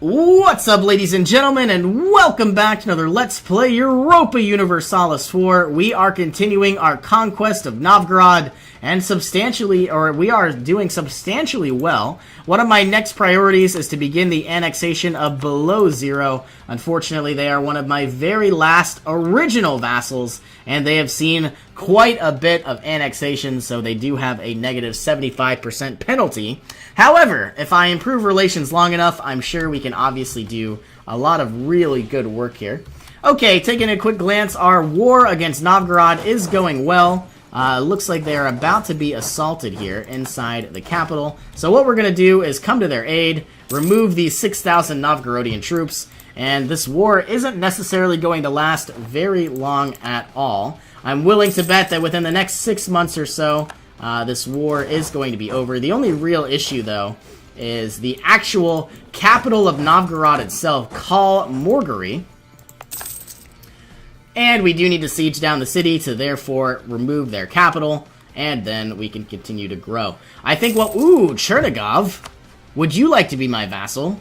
What's up, ladies and gentlemen, and welcome back to another Let's Play Europa Universalis 4. We are continuing our conquest of Novgorod, and we are doing substantially well. One of my next priorities is to begin the annexation of Below Zero. Unfortunately, they are one of my very last original vassals, and they have seen quite a bit of annexation, so they do have a negative 75% penalty. However, if I improve relations long enough, I'm sure we can obviously do a lot of really good work here. Okay, taking a quick glance, our war against Novgorod is going well. Looks like they're about to be assaulted here inside the capital. So what we're going to do is come to their aid, remove these 6,000 Novgorodian troops, and this war isn't necessarily going to last very long at all. I'm willing to bet that within the next 6 months or so, this war is going to be over. The only real issue, though, is the actual capital of Novgorod itself, Kal Morgary. And we do need to siege down the city to therefore remove their capital, and then we can continue to grow. I think ooh, Chernigov. Would you like to be my vassal?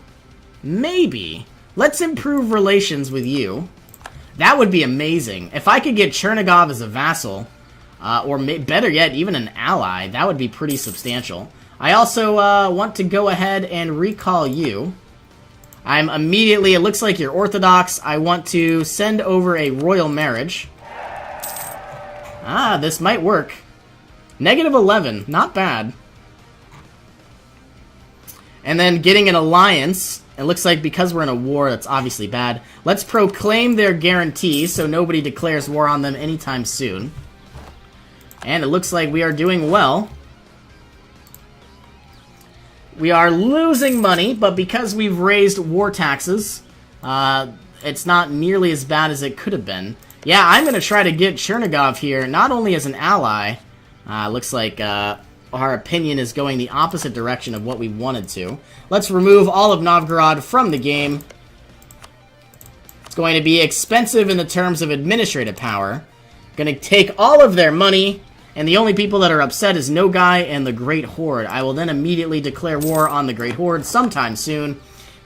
Maybe. Let's improve relations with you. That would be amazing. If I could get Chernigov as a vassal, or better yet, even an ally, that would be pretty substantial. I also want to go ahead and recall you. I'm immediately, it looks like you're Orthodox. I want to send over a royal marriage. This might work. Negative 11, not bad. And then getting an alliance. It looks like because we're in a war, that's obviously bad. Let's proclaim their guarantees so nobody declares war on them anytime soon. And it looks like we are doing well. We are losing money, but because we've raised war taxes, it's not nearly as bad as it could have been. Yeah, I'm going to try to get Chernigov here, not only as an ally. Looks like our opinion is going the opposite direction of what we wanted to. Let's remove all of Novgorod from the game. It's going to be expensive in the terms of administrative power. Going to take all of their money. And the only people that are upset is Nogai and the Great Horde. I will then immediately declare war on the Great Horde sometime soon.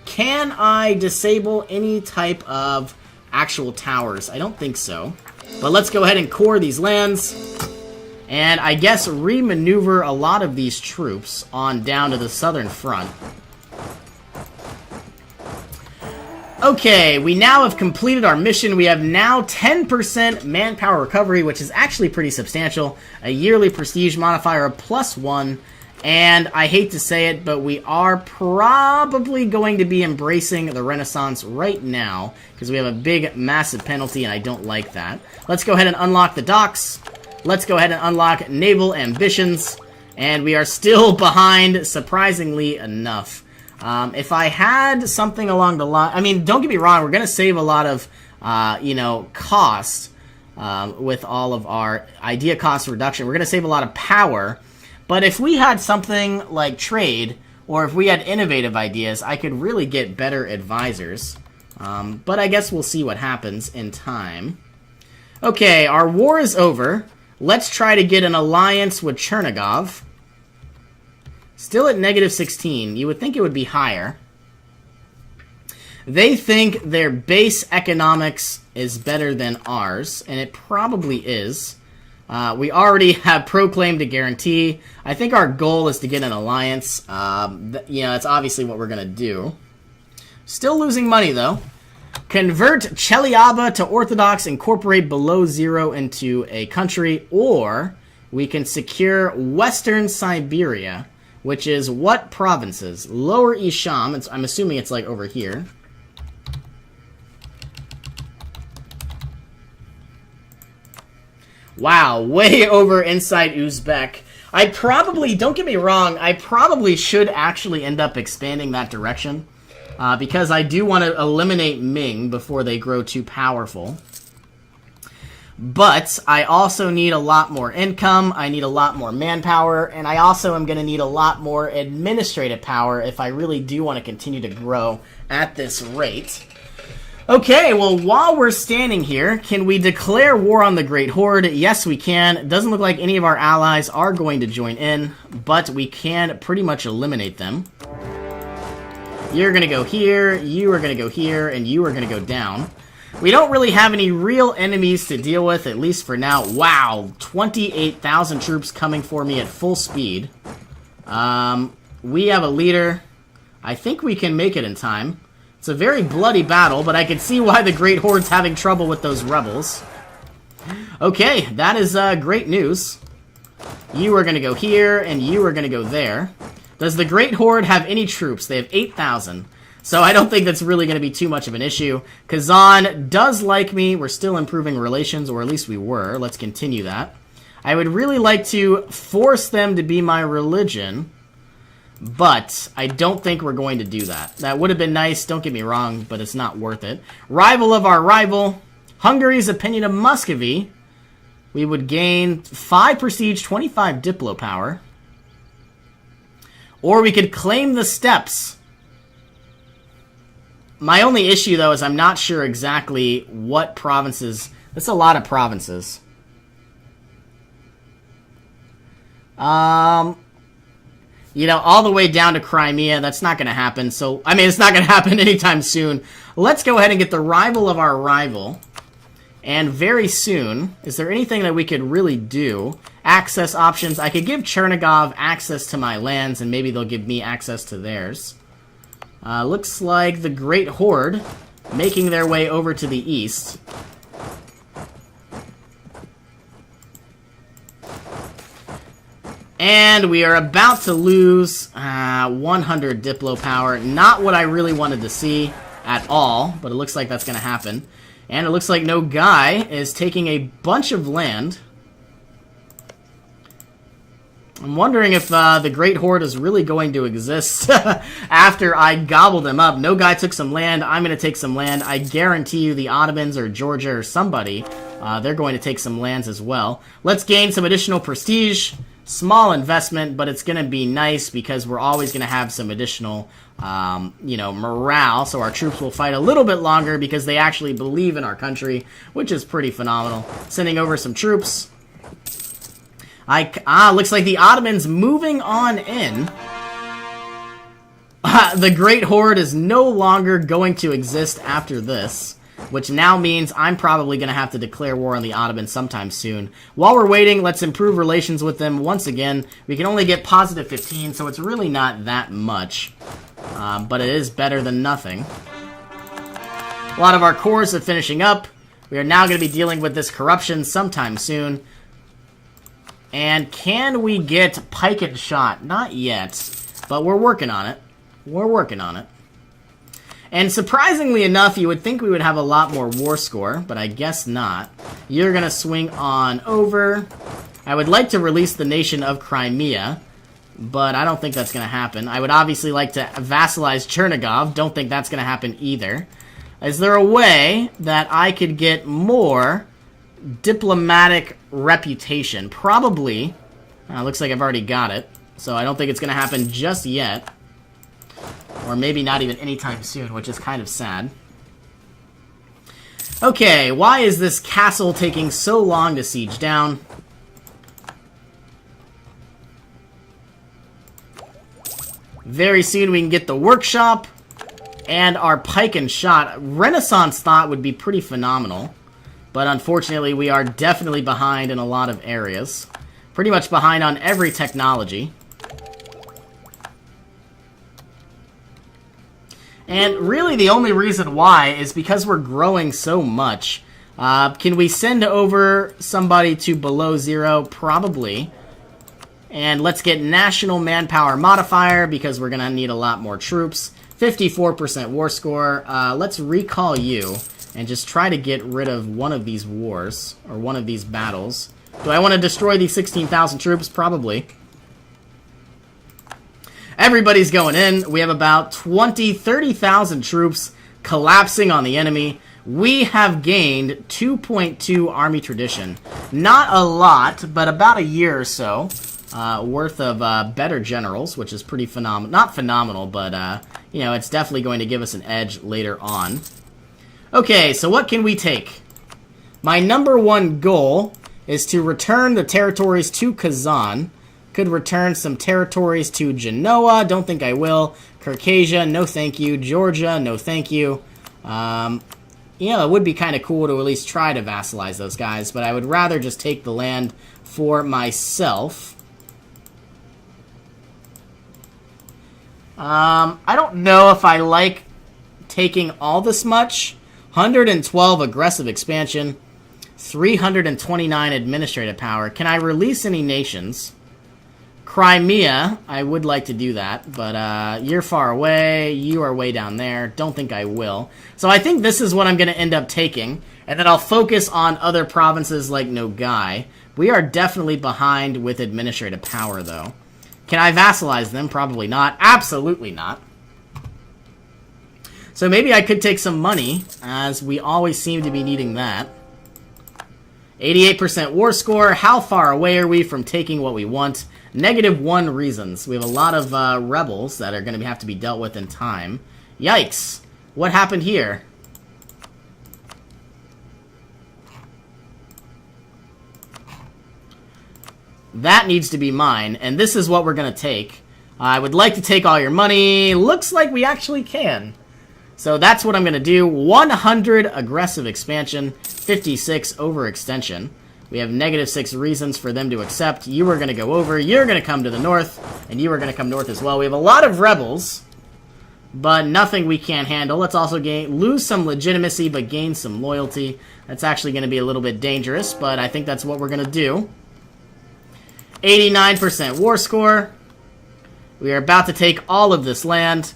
Can I disable any type of actual towers? I don't think so. But let's go ahead and core these lands. And I guess re-maneuver a lot of these troops on down to the southern front. Okay, we now have completed our mission. We have now 10% manpower recovery, which is actually pretty substantial. A yearly prestige modifier of +1. And I hate to say it, but we are probably going to be embracing the Renaissance right now, because we have a big, massive penalty, and I don't like that. Let's go ahead and unlock the docks. Let's go ahead and unlock naval ambitions. And we are still behind, surprisingly enough. If I had something along the line... I mean, don't get me wrong, we're going to save a lot of, cost with all of our idea cost reduction. We're going to save a lot of power. But if we had something like trade, or if we had innovative ideas, I could really get better advisors. But I guess we'll see what happens in time. Okay, our war is over. Let's try to get an alliance with Chernigov. Still at negative 16. You would think it would be higher. They think their base economics is better than ours, and it probably is. We already have proclaimed a guarantee. I think our goal is to get an alliance. That's obviously what we're going to do. Still losing money, though. Convert Chelyaba to Orthodox, incorporate Below Zero into a country, or we can secure Western Siberia, which is what provinces? Lower Isham, I'm assuming it's like over here. Wow, way over inside Uzbek. Don't get me wrong, I probably should actually end up expanding that direction. Because I do want to eliminate Ming before they grow too powerful. But I also need a lot more income, I need a lot more manpower, and I also am going to need a lot more administrative power if I really do want to continue to grow at this rate. Okay, well, while we're standing here, can we declare war on the Great Horde? Yes, we can. It doesn't look like any of our allies are going to join in, but we can pretty much eliminate them. You're going to go here, you are going to go here, and you are going to go down. We don't really have any real enemies to deal with, at least for now. Wow, 28,000 troops coming for me at full speed. We have a leader. I think we can make it in time. It's a very bloody battle, but I can see why the Great Horde's having trouble with those rebels. Okay, that is great news. You are going to go here, and you are going to go there. Does the Great Horde have any troops? They have 8,000. So I don't think that's really going to be too much of an issue. Kazan does like me. We're still improving relations, or at least we were. Let's continue that. I would really like to force them to be my religion, but I don't think we're going to do that. That would have been nice, don't get me wrong, but it's not worth it. Rival of our rival, Hungary's opinion of Muscovy. We would gain 5 prestige, 25 diplo power. Or we could claim the steppes. My only issue, though, is I'm not sure exactly what provinces... That's a lot of provinces. You know, all the way down to Crimea, that's not going to happen. So, I mean, it's not going to happen anytime soon. Let's go ahead and get the rival of our rival. And very soon, is there anything that we could really do? Access options. I could give Chernigov access to my lands, and maybe they'll give me access to theirs. Looks like the Great Horde making their way over to the east. And we are about to lose 100 diplo power. Not what I really wanted to see at all, but it looks like that's going to happen. And it looks like no guy is taking a bunch of land. I'm wondering if the Great Horde is really going to exist after I gobbled them up. No guy took some land. I'm going to take some land. I guarantee you the Ottomans or Georgia or somebody, they're going to take some lands as well. Let's gain some additional prestige. Small investment, but it's going to be nice because we're always going to have some additional, you know, morale. So our troops will fight a little bit longer because they actually believe in our country, which is pretty phenomenal. Sending over some troops. Looks like the Ottomans moving on in. The Great Horde is no longer going to exist after this, which now means I'm probably going to have to declare war on the Ottomans sometime soon. While we're waiting, let's improve relations with them once again. We can only get positive 15, so it's really not that much, but it is better than nothing. A lot of our cores are finishing up. We are now going to be dealing with this corruption sometime soon. And can we get pike and shot? Not yet, but we're working on it. We're working on it. And surprisingly enough, you would think we would have a lot more war score, but I guess not. You're going to swing on over. I would like to release the nation of Crimea, but I don't think that's going to happen. I would obviously like to vassalize Chernigov. Don't think that's going to happen either. Is there a way that I could get more diplomatic reputation? Probably. Looks like I've already got it, so I don't think it's going to happen just yet. Or maybe not even anytime soon, which is kind of sad. Okay, why is this castle taking so long to siege down? Very soon we can get the workshop and our pike and shot. Renaissance thought would be pretty phenomenal, but unfortunately we are definitely behind in a lot of areas. Pretty much behind on every technology. And really the only reason why is because we're growing so much. Can we send over somebody to below 0? Probably. And let's get national manpower modifier because we're going to need a lot more troops. 54% war score. Let's recall you and just try to get rid of one of these wars or one of these battles. Do I want to destroy these 16,000 troops? Probably. Everybody's going in. We have about 30,000 troops collapsing on the enemy. We have gained 2.2 army tradition. Not a lot, but about a year or so worth of better generals, which is pretty phenomenal. Not phenomenal, but, you know, it's definitely going to give us an edge later on. Okay, so what can we take? My number one goal is to return the territories to Kazan. Could return some territories to Genoa. Don't think I will, Circassia, no thank you. Georgia, no thank you. You know, it would be kind of cool to at least try to vassalize those guys, but I would rather just take the land for myself. I don't know if I like taking all this much. 112 aggressive expansion, 329 administrative power. Can I release any nations? Crimea, I would like to do that, but you're far away, you are way down there, don't think I will. So I think this is what I'm going to end up taking, and then I'll focus on other provinces like Nogai. We are definitely behind with administrative power, though. Can I vassalize them? Probably not. Absolutely not. So maybe I could take some money, as we always seem to be needing that. 88% war score. How far away are we from taking what we want? -1 reasons. We have a lot of rebels that are going to have to be dealt with in time. Yikes. What happened here? That needs to be mine, and this is what we're going to take. I would like to take all your money. Looks like we actually can. So that's what I'm going to do. 100 aggressive expansion, 56 overextension. We have -6 reasons for them to accept. You are going to go over. You're going to come to the north, and you are going to come north as well. We have a lot of rebels, but nothing we can't handle. Let's also lose some legitimacy, but gain some loyalty. That's actually going to be a little bit dangerous, but I think that's what we're going to do. 89% war score. We are about to take all of this land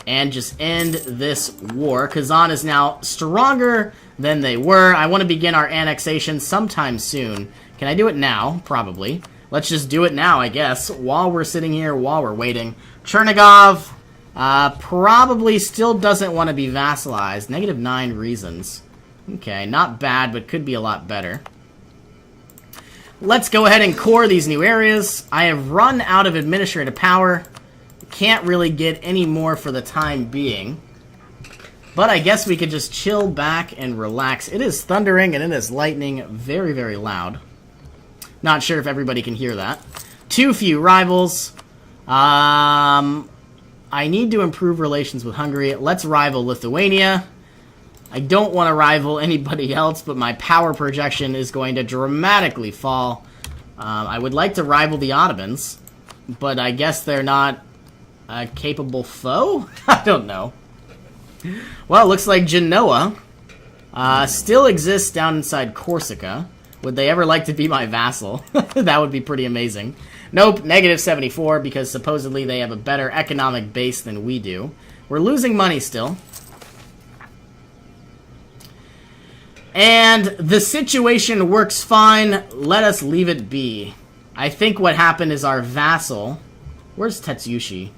and just end this war. Kazan is now stronger than they were. I want to begin our annexation sometime soon. Can I do it now? Probably. Let's just do it now, I guess, while we're sitting here, while we're waiting. Chernigov probably still doesn't want to be vassalized. -9 reasons. Okay, not bad, but could be a lot better. Let's go ahead and core these new areas. I have run out of administrative power. Can't really get any more for the time being. But I guess we could just chill back and relax. It is thundering and it is lightning very, very loud. Not sure if everybody can hear that. Too few rivals. I need to improve relations with Hungary. Let's rival Lithuania. I don't want to rival anybody else, but my power projection is going to dramatically fall. I would like to rival the Ottomans, but I guess they're not a capable foe? I don't know. Well, it looks like Genoa still exists down inside Corsica. Would they ever like to be my vassal? That would be pretty amazing. Nope, -74, because supposedly they have a better economic base than we do. We're losing money still. And the situation works fine. Let us leave it be. I think what happened is our vassal... Where's Tetsushi?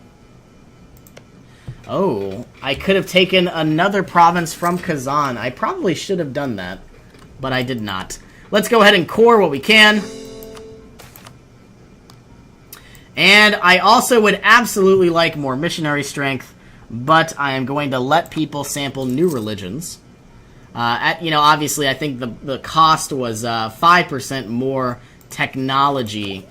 Oh, I could have taken another province from Kazan. I probably should have done that, but I did not. Let's go ahead and core what we can. And I also would absolutely like more missionary strength, but I am going to let people sample new religions. Obviously, I think the cost was 5% more technology,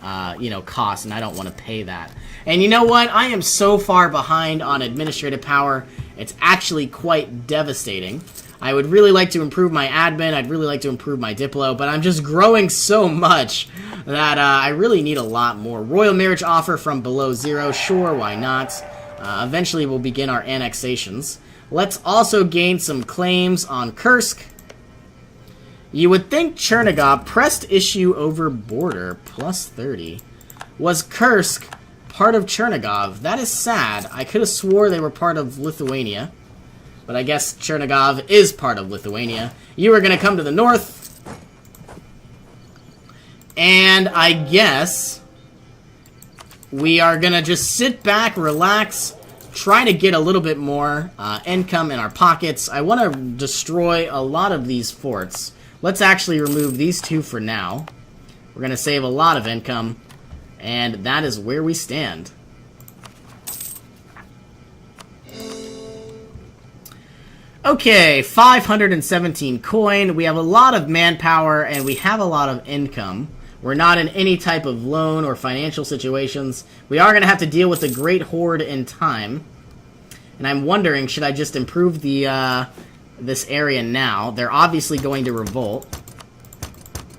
cost, and I don't want to pay that. And you know what? I am so far behind on administrative power, it's actually quite devastating. I would really like to improve my admin, I'd really like to improve my diplo, but I'm just growing so much that I really need a lot more. Royal marriage offer from below 0, sure, why not? Eventually we'll begin our annexations. Let's also gain some claims on Kursk. You would think Chernigov pressed issue over border, +30. Was Kursk part of Chernigov? That is sad. I could have swore they were part of Lithuania. But I guess Chernigov is part of Lithuania. You are going to come to the north. And I guess we are going to just sit back, relax, try to get a little bit more income in our pockets. I want to destroy a lot of these forts. Let's actually remove these two for now. We're going to save a lot of income, and that is where we stand. Okay, 517 coin. We have a lot of manpower, and we have a lot of income. We're not in any type of loan or financial situations. We are going to have to deal with the Great Horde in time. And I'm wondering, should I just improve the this area now? They're obviously going to revolt.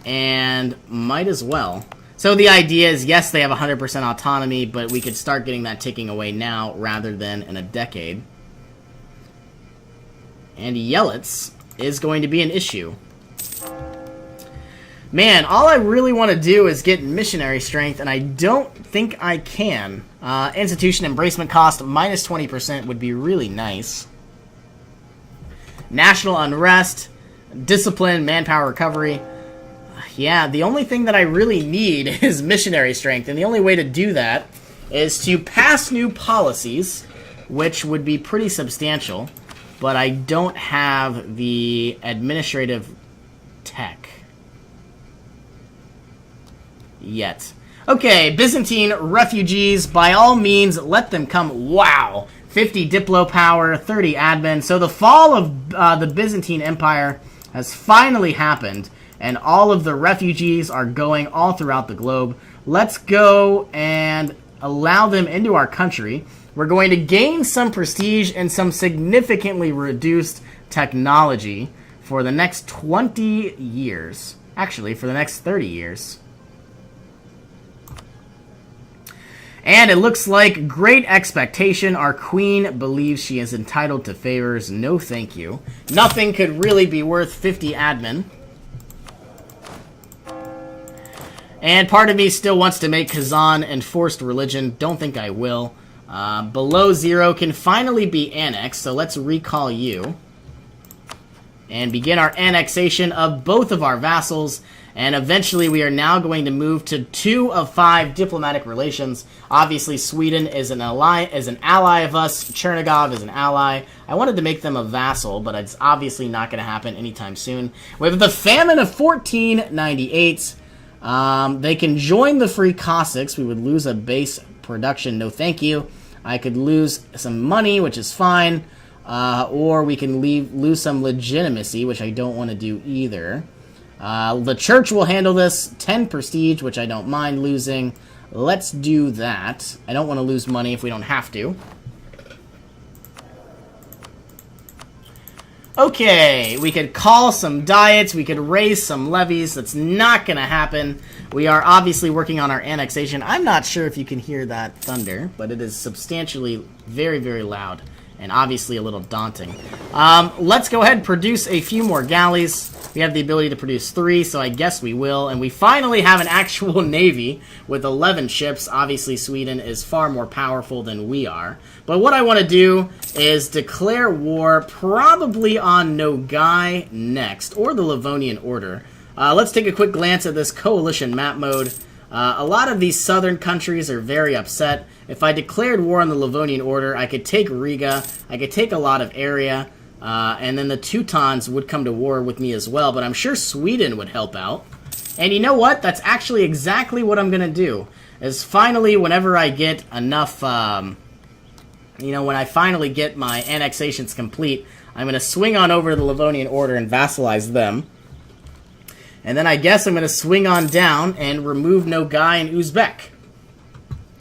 And might as well. So the idea is, yes, they have 100% autonomy, but we could start getting that ticking away now rather than in a decade. And Yelits is going to be an issue. Man, all I really want to do is get missionary strength, and I don't think I can. Institution embracement cost minus 20% would be really nice. National unrest, discipline, manpower recovery. Yeah, the only thing that I really need is missionary strength, and the only way to do that is to pass new policies, which would be pretty substantial, but I don't have the administrative tech yet. Okay, Byzantine refugees, by all means, let them come. Wow! 50 Diplo power, 30 admin. So the fall of the Byzantine Empire has finally happened, and all of the refugees are going all throughout the globe. Let's go and allow them into our country. We're going to gain some prestige and some significantly reduced technology for the next 20 years. Actually, for the next 30 years. And it looks like great expectation. Our queen believes she is entitled to favors. No thank you. Nothing could really be worth 50 admin. And part of me still wants to make Kazan enforced religion. Don't think I will. Below 0 can finally be annexed, so let's recall you. And begin our annexation of both of our vassals. And eventually we are now going to move to 2 of 5 diplomatic relations. Obviously Sweden is an ally of us. Chernigov is an ally. I wanted to make them a vassal, but it's obviously not going to happen anytime soon. We have the famine of 1498. They can join the Free Cossacks. We would lose a base production. No thank you. I could lose some money, which is fine. Or we can lose some legitimacy, which I don't want to do either. The church will handle this. 10 prestige, which I don't mind losing. Let's do that. I don't want to lose money if we don't have to. Okay, we could call some diets. We could raise some levies. That's not going to happen. We are obviously working on our annexation. I'm not sure if you can hear that thunder, but it is substantially very, very loud. And obviously a little daunting. Let's go ahead and produce a few more galleys. We have the ability to produce 3, so I guess we will. And we finally have an actual navy with 11 ships. Obviously Sweden is far more powerful than we are. But what I want to do is declare war probably on Nogai next, or the Livonian Order. Let's take a quick glance at this coalition map mode. A lot of these southern countries are very upset. If I declared war on the Livonian Order, I could take Riga, I could take a lot of area, and then the Teutons would come to war with me as well, but I'm sure Sweden would help out. And you know what? That's actually exactly what I'm going to do. Is finally, whenever I get enough, when I finally get my annexations complete, I'm going to swing on over to the Livonian Order and vassalize them. And then I guess I'm going to swing on down and remove Nogai and Uzbek.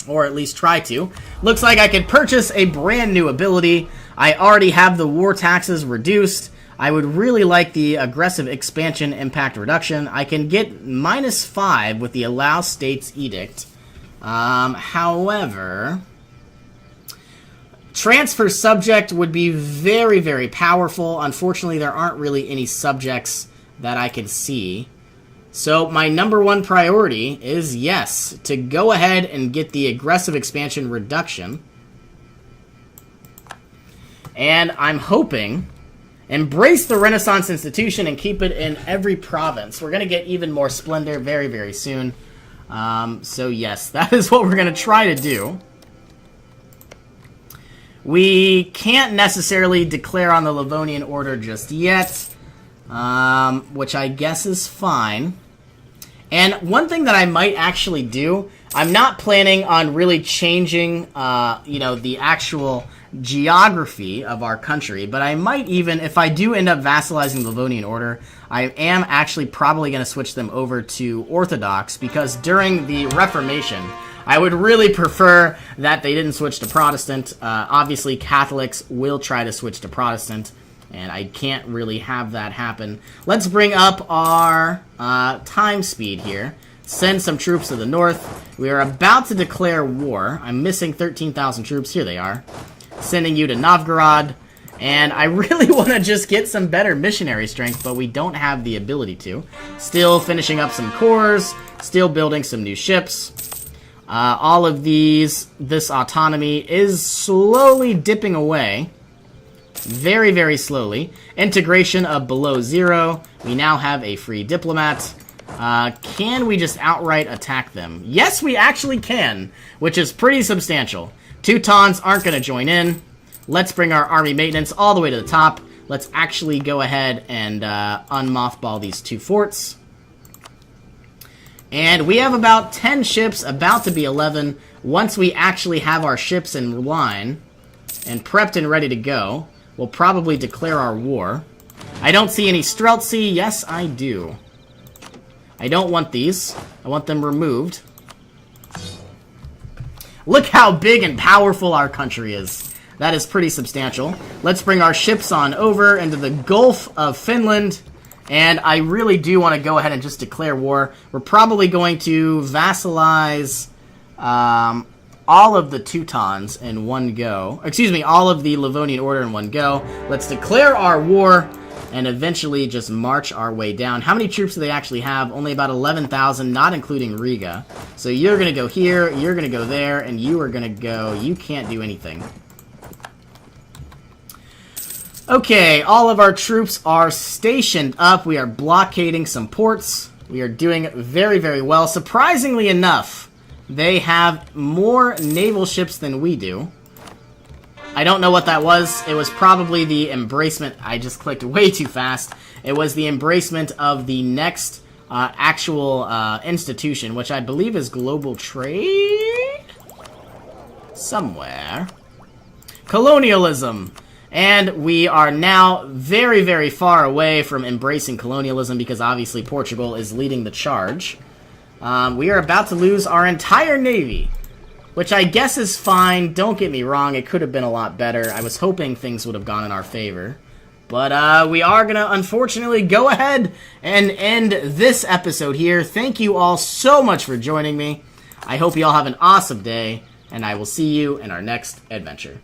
Or at least try to. Looks like I could purchase a brand new ability. I already have the war taxes reduced. I would really like the aggressive expansion impact reduction. I can get -5 with the Allow States Edict. However, transfer subject would be very, very powerful. Unfortunately, there aren't really any subjects that I can see. So my number 1 priority is, yes, to go ahead and get the aggressive expansion reduction. And I'm hoping, embrace the Renaissance institution and keep it in every province. We're going to get even more splendor very, very soon. So yes, that is what we're going to try to do. We can't necessarily declare on the Livonian Order just yet, which I guess is fine. And one thing that I might actually do, I'm not planning on really changing, the actual geography of our country, but I might even, if I do end up vassalizing the Livonian Order, I am actually probably going to switch them over to Orthodox, because during the Reformation, I would really prefer that they didn't switch to Protestant. Obviously, Catholics will try to switch to Protestant, and I can't really have that happen. Let's bring up our time speed here. Send some troops to the north. We are about to declare war. I'm missing 13,000 troops. Here they are. Sending you to Novgorod. And I really want to just get some better missionary strength, but we don't have the ability to. Still finishing up some cores. Still building some new ships. All of this autonomy is slowly dipping away. Very, very slowly. Integration of below 0. We now have a free diplomat. Can we just outright attack them? Yes, we actually can, which is pretty substantial. Teutons aren't going to join in. Let's bring our army maintenance all the way to the top. Let's actually go ahead and unmothball these 2 forts. And we have about 10 ships, about to be 11. Once we actually have our ships in line and prepped and ready to go, we'll probably declare our war. I don't see any Streltsy. Yes, I do. I don't want these. I want them removed. Look how big and powerful our country is. That is pretty substantial. Let's bring our ships on over into the Gulf of Finland. And I really do want to go ahead and just declare war. We're probably going to vassalize all of the Teutons in one go. Excuse me, all of the Livonian Order in one go. Let's declare our war and eventually just march our way down. How many troops do they actually have? Only about 11,000, not including Riga. So you're going to go here, you're going to go there, and you are going to go... You can't do anything. Okay, all of our troops are stationed up. We are blockading some ports. We are doing very, very well. Surprisingly enough, they have more naval ships than we do. I don't know what that was. It was probably the embracement. I just clicked way too fast. It was the embracement of the next actual institution, which I believe is global trade? Somewhere. Colonialism. And we are now very, very far away from embracing colonialism because obviously Portugal is leading the charge. We are about to lose our entire navy, which I guess is fine. Don't get me wrong, it could have been a lot better. I was hoping things would have gone in our favor. But we are going to unfortunately go ahead and end this episode here. Thank you all so much for joining me. I hope you all have an awesome day, and I will see you in our next adventure.